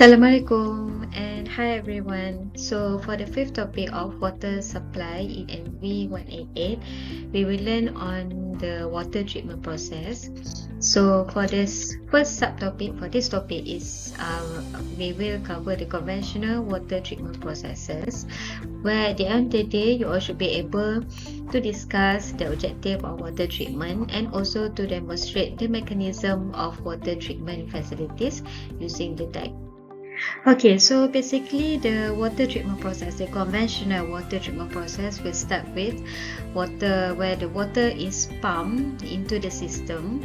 Assalamualaikum and hi everyone. So for the fifth topic of water supply in NV188, we will learn on the water treatment process. So for this first subtopic, for this topic is we will cover the conventional water treatment processes, where at the end of the day you all should be able to discuss the objective of water treatment and also to demonstrate the mechanism of water treatment facilities using the diagram. Okay, so basically the water treatment process, the conventional water treatment process will start with water where the water is pumped into the system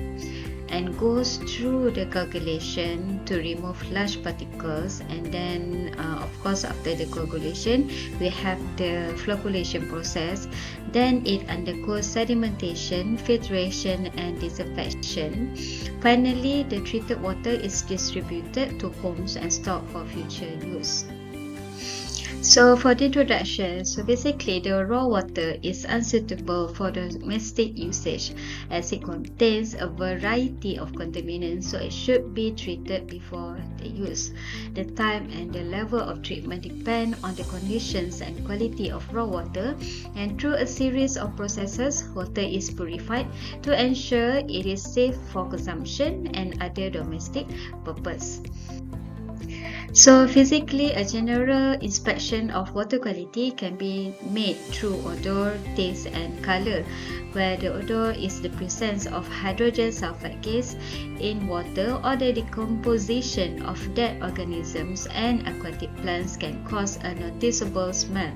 and goes through the coagulation to remove large particles, and then of course after the coagulation we have the flocculation process, then it undergoes sedimentation, filtration and disinfection. Finally, the treated water is distributed to homes and stored for future use. So for the introduction, so basically the raw water is unsuitable for domestic usage as it contains a variety of contaminants, so it should be treated before the use. The time and the level of treatment depend on the conditions and quality of raw water, and through a series of processes, water is purified to ensure it is safe for consumption and other domestic purpose. So physically, a general inspection of water quality can be made through odor, taste and color, where the odor is the presence of hydrogen sulfide gas in water or the decomposition of dead organisms and aquatic plants can cause a noticeable smell.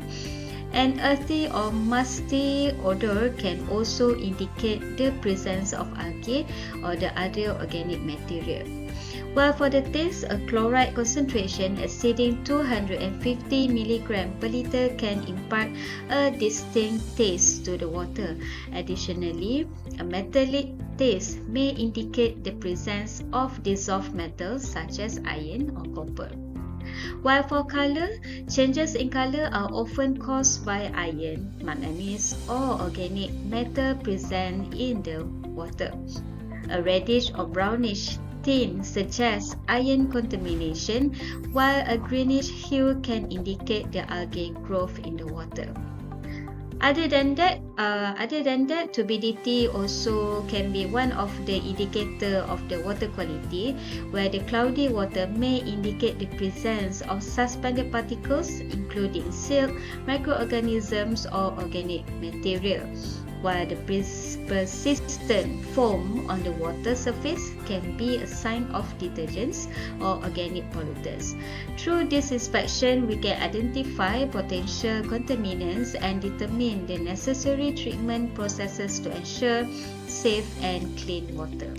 An earthy or musty odor can also indicate the presence of algae or the other organic material. While for the taste, a chloride concentration exceeding 250 mg per liter can impart a distinct taste to the water. Additionally, a metallic taste may indicate the presence of dissolved metals such as iron or copper. While for color, changes in color are often caused by iron, manganese or organic matter present in the water. A reddish or brownish tint suggests iron contamination, while a greenish hue can indicate the algae growth in the water. Other than that, turbidity also can be one of the indicator of the water quality, where the cloudy water may indicate the presence of suspended particles, including silt, microorganisms, or organic material. While the persistent foam on the water surface can be a sign of detergents or organic pollutants. Through this inspection, we can identify potential contaminants and determine the necessary treatment processes to ensure safe and clean water.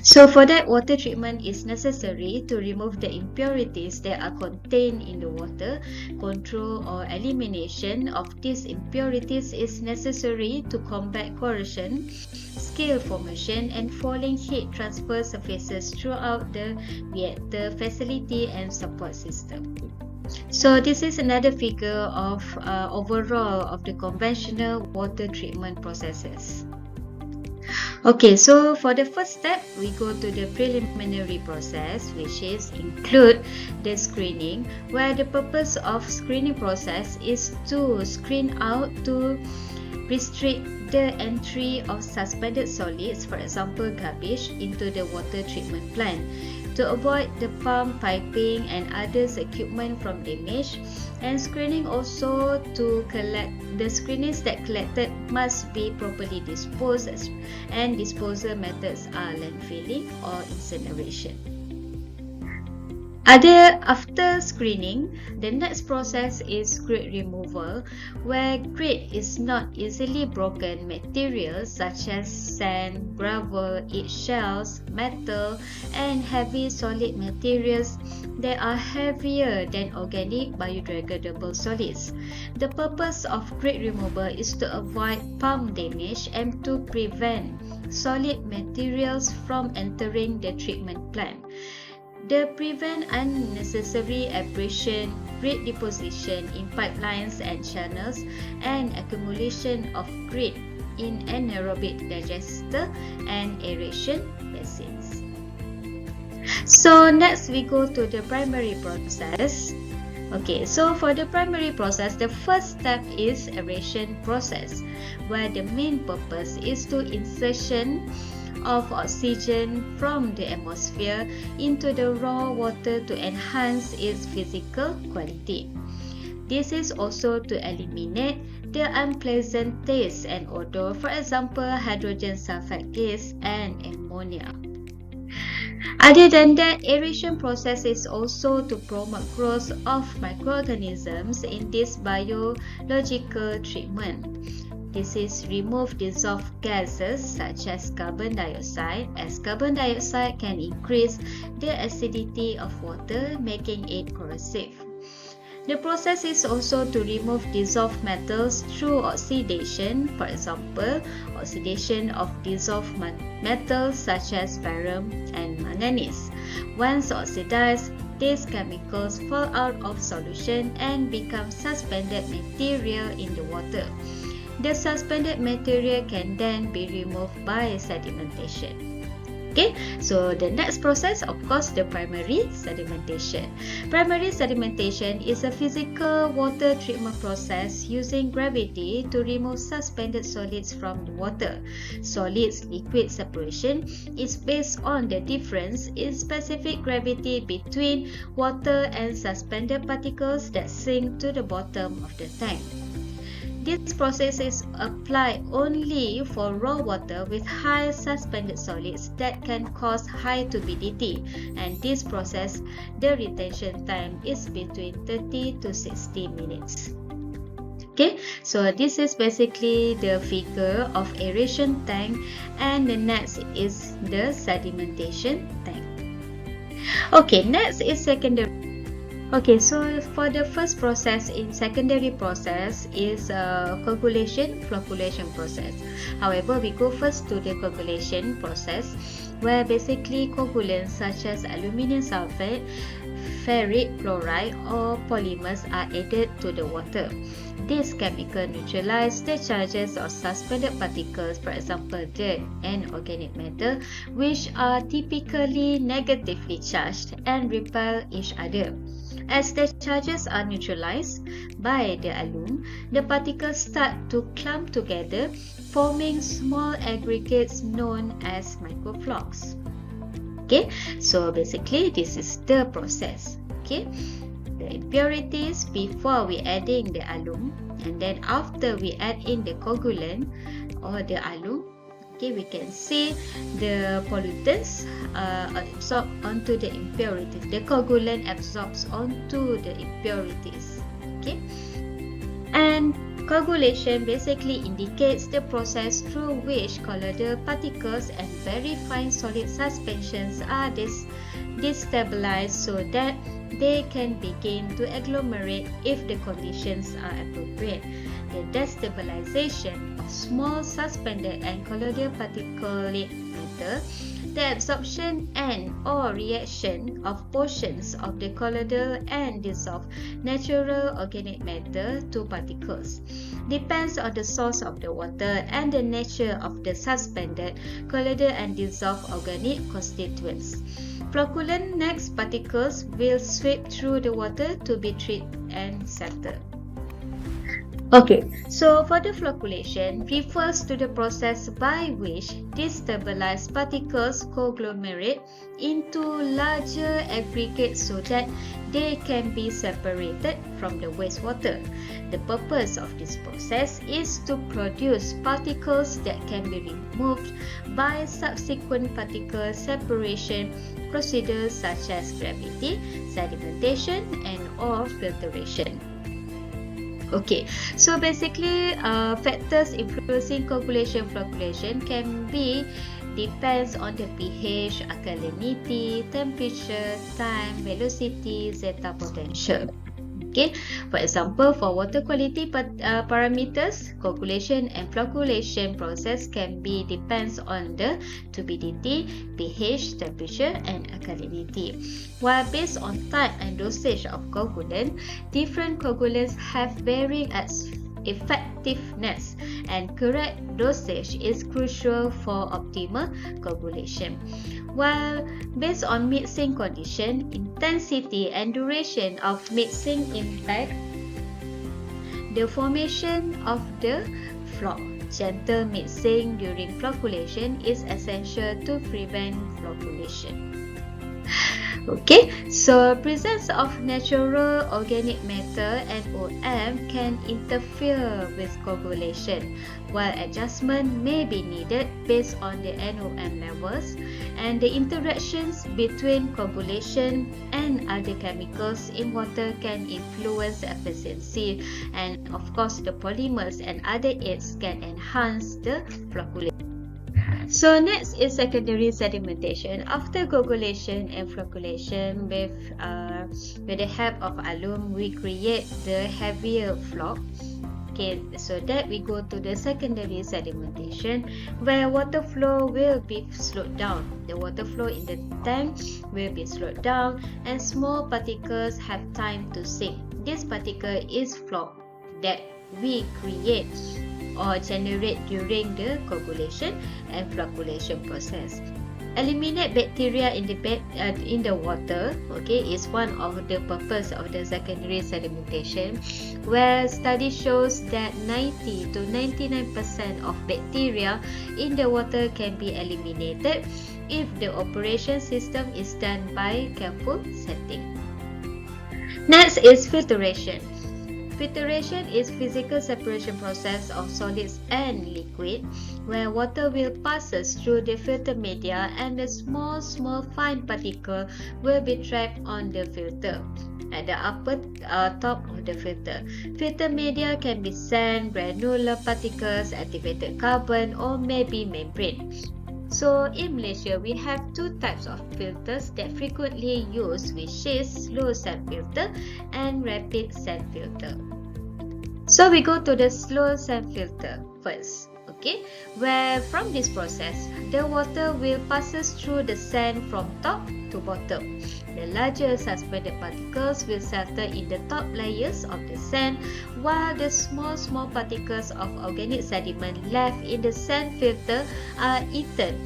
So for that, water treatment is necessary to remove the impurities that are contained in the water. Control or elimination of these impurities is necessary to combat corrosion, scale formation and falling heat transfer surfaces throughout the reactor facility and support system. So this is another figure of overall of the conventional water treatment processes. Okay, so for the first step, we go to the preliminary process, which is include the screening, where the purpose of screening process is to screen out to restrict the entry of suspended solids, for example garbage, into the water treatment plant, to avoid the pump, piping and others equipment from damage. And screening also to collect the screenings that collected must be properly disposed, and disposal methods are landfilling or incineration. After screening, the next process is grit removal, where grit is not easily broken materials such as sand, gravel, eggshells, metal, and heavy solid materials that are heavier than organic biodegradable solids. The purpose of grit removal is to avoid pump damage and to prevent solid materials from entering the treatment plant. They prevent unnecessary abrasion, grit deposition in pipelines and channels, and accumulation of grit in anaerobic digester and aeration basins. So next we go to the primary process. Okay, so for the primary process, the first step is aeration process, where the main purpose is to insertion of oxygen from the atmosphere into the raw water to enhance its physical quality. This is also to eliminate the unpleasant taste and odor, for example, hydrogen sulfide gas and ammonia. Other than that, aeration process is also to promote growth of microorganisms in this biological treatment. This is remove dissolved gases such as carbon dioxide, as carbon dioxide can increase the acidity of water, making it corrosive. The process is also to remove dissolved metals through oxidation, for example, oxidation of dissolved metals such as barium and manganese. Once oxidized, these chemicals fall out of solution and become suspended material in the water. The suspended material can then be removed by sedimentation. Okay, so the next process, of course, the primary sedimentation. Primary sedimentation is a physical water treatment process using gravity to remove suspended solids from the water. Solids-liquid separation is based on the difference in specific gravity between water and suspended particles that sink to the bottom of the tank. This process is applied only for raw water with high suspended solids that can cause high turbidity, and this process, the retention time is between 30 to 60 minutes. Okay, so this is basically the figure of aeration tank, and the next is the sedimentation tank. Okay, next is secondary. Okay, so for the first process in secondary process is coagulation, flocculation process. However, we go first to the coagulation process, where basically coagulants such as aluminum sulfate, ferric chloride or polymers are added to the water. This chemical neutralize the charges of suspended particles, for example dirt and organic matter, which are typically negatively charged and repel each other. As the charges are neutralized by the alum, the particles start to clump together, forming small aggregates known as microflocs. Okay, so basically this is the process. Okay, the impurities before we adding the alum, and then after we add in the coagulant or the alum, okay, we can see the pollutants absorb onto the impurities. The coagulant absorbs onto the impurities. Okay, and coagulation basically indicates the process through which colloidal particles and very fine solid suspensions are destabilized so that they can begin to agglomerate if the conditions are appropriate. The destabilization of small suspended and colloidal particulate matter, the absorption and or reaction of portions of the colloidal and dissolved natural organic matter to particles depends on the source of the water and the nature of the suspended, colloidal and dissolved organic constituents. Flocculant next particles will sweep through the water to be treated and settled. Okay, so for the flocculation refers to the process by which destabilized particles conglomerate into larger aggregates so that they can be separated from the wastewater. The purpose of this process is to produce particles that can be removed by subsequent particle separation procedures such as gravity, sedimentation, and or filtration. Okay, so basically factors influencing coagulation flocculation can be depends on the pH, alkalinity, temperature, time, velocity, zeta potential. Okay, for example, for water quality parameters, coagulation and flocculation process can be depends on the turbidity, pH, temperature, and alkalinity. While based on type and dosage of coagulant, different coagulants have varying effectiveness, and correct dosage is crucial for optimal coagulation. While based on mixing condition, intensity and duration of mixing impact the formation of the floc. Gentle mixing during flocculation is essential to prevent flocculation. Okay, so presence of natural organic matter NOM can interfere with coagulation, while adjustment may be needed based on the NOM levels, and the interactions between coagulation and other chemicals in water can influence efficiency, and of course the polymers and other aids can enhance the flocculation. So next is secondary sedimentation. After coagulation and flocculation with the help of alum, we create the heavier floc. Okay, so that we go to the secondary sedimentation, where water flow will be slowed down. The water flow in the tank will be slowed down, and small particles have time to sink. This particle is floc that we create or generate during the coagulation and flocculation process. Eliminate bacteria in the water, okay, is one of the purpose of the secondary sedimentation, where study shows that 90 to 99% of bacteria in the water can be eliminated if the operation system is done by careful setting. Next is filtration. Filtration is physical separation process of solids and liquid, where water will passes through the filter media and the small fine particle will be trapped on the filter at the upper top of the filter. Filter media can be sand, granular particles, activated carbon, or maybe membrane. So in Malaysia, we have two types of filters that frequently used, which is slow sand filter and rapid sand filter. So we go to the slow sand filter first, okay, where from this process, the water will passes through the sand from top to bottom. The larger suspended particles will settle in the top layers of the sand, while the small particles of organic sediment left in the sand filter are eaten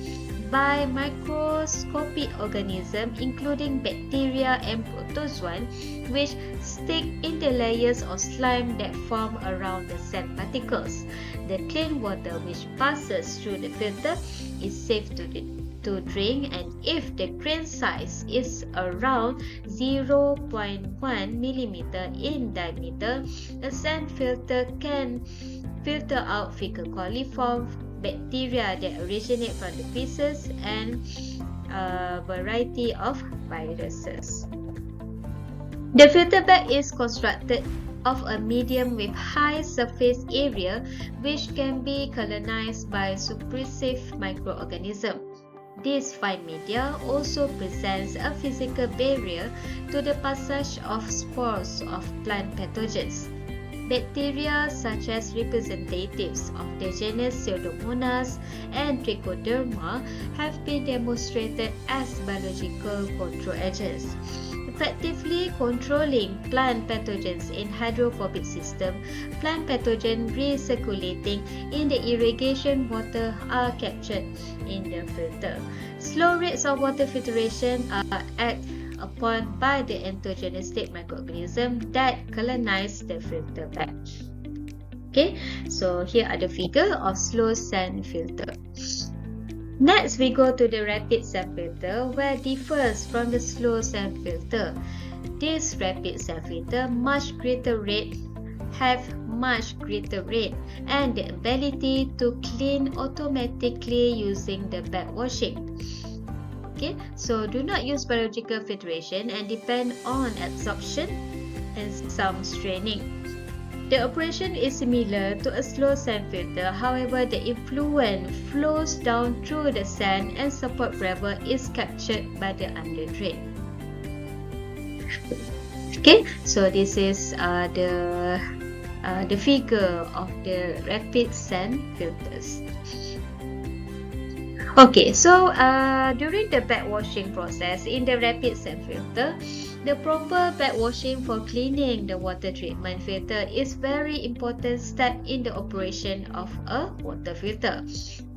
by microscopic organisms including bacteria and protozoan, which stick in the layers of slime that form around the sand particles. The clean water which passes through the filter is safe to drink, and if the grain size is around 0.1 mm in diameter, a sand filter can filter out fecal coliform bacteria that originate from the feces and a variety of viruses. The filter bag is constructed of a medium with high surface area which can be colonized by suppressive microorganisms. This fine media also presents a physical barrier to the passage of spores of plant pathogens. Bacteria such as representatives of the genus Pseudomonas and Trichoderma have been demonstrated as biological control agents. Effectively controlling plant pathogens in hydrophobic system, plant pathogen recirculating in the irrigation water are captured in the filter. Slow rates of water filtration are acted upon by the endogenistic microorganism that colonize the filter bag. Okay, so here are the figure of slow sand filter. Next, we go to the rapid sand filter, where it differs from the slow sand filter. This rapid sand filter have much greater rate and the ability to clean automatically using the backwashing. Okay, so do not use biological filtration and depend on absorption and some straining. The operation is similar to a slow sand filter, however the effluent flows down through the sand and support gravel is captured by the underdrain. Okay, so this is the figure of the rapid sand filters. Okay, so during the backwashing process in the rapid set filter, the proper backwashing for cleaning the water treatment filter is very important step in the operation of a water filter.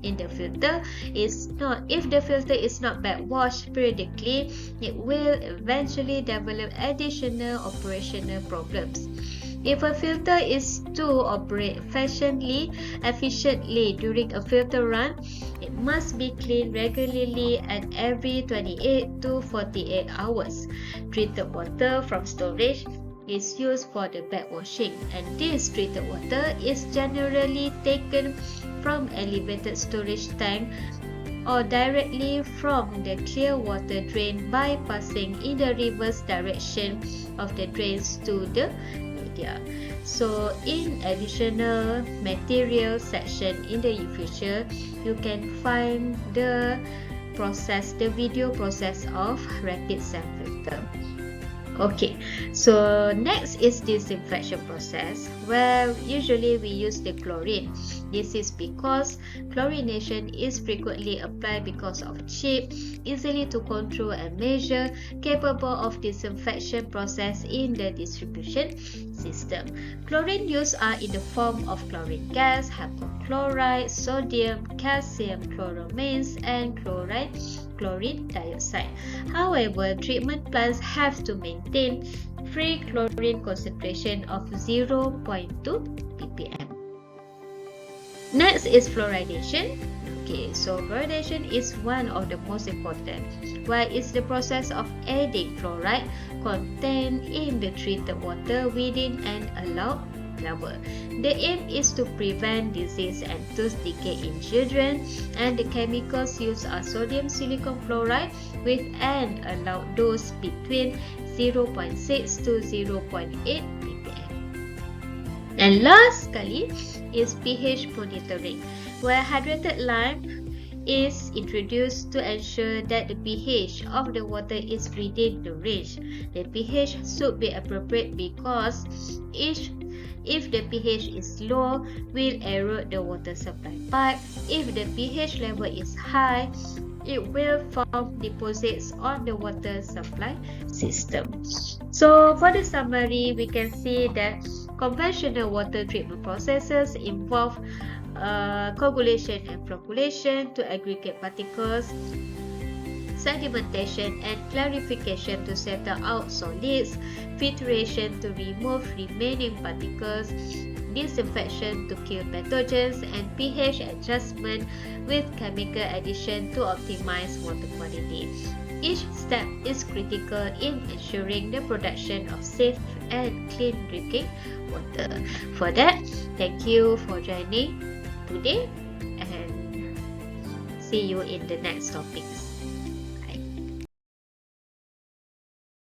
In the filter if the filter is not backwashed periodically, it will eventually develop additional operational problems. If a filter is to operate efficiently during a filter run, it must be cleaned regularly at every 28 to 48 hours. Treated water from storage is used for the backwashing, and this treated water is generally taken from elevated storage tank or directly from the clear water drain by passing in the reverse direction of the drains to the media. So in additional material section in the future, you can find the video process of rapid set filter. Okay, so next is disinfection process, where usually we use the chlorine. This is because chlorination is frequently applied because of cheap, easily to control and measure, capable of disinfection process in the distribution system. Chlorine used are in the form of chlorine gas, hypochlorite, sodium, calcium chloramines, and chlorine dioxide. However, treatment plants have to maintain free chlorine concentration of 0.2 ppm. Next is fluoridation. Okay, so fluoridation is one of the most important, where it's the process of adding fluoride contained in the treated water within an allowed level. The aim is to prevent disease and tooth decay in children, and the chemicals used are sodium silicon fluoride with an allowed dose between 0.6 to 0.8 ppm. And last sekali is pH monitoring, where hydrated lime is introduced to ensure that the pH of the water is within the range. The pH should be appropriate because if the pH is low, will erode the water supply pipe. If the pH level is high, it will form deposits on the water supply system. So for the summary, we can see that conventional water treatment processes involve coagulation and flocculation to aggregate particles, sedimentation and clarification to settle out solids, filtration to remove remaining particles, disinfection to kill pathogens, and pH adjustment with chemical addition to optimize water quality. Each step is critical in ensuring the production of safe and clean drinking water. For that, thank you for joining today and see you in the next topics.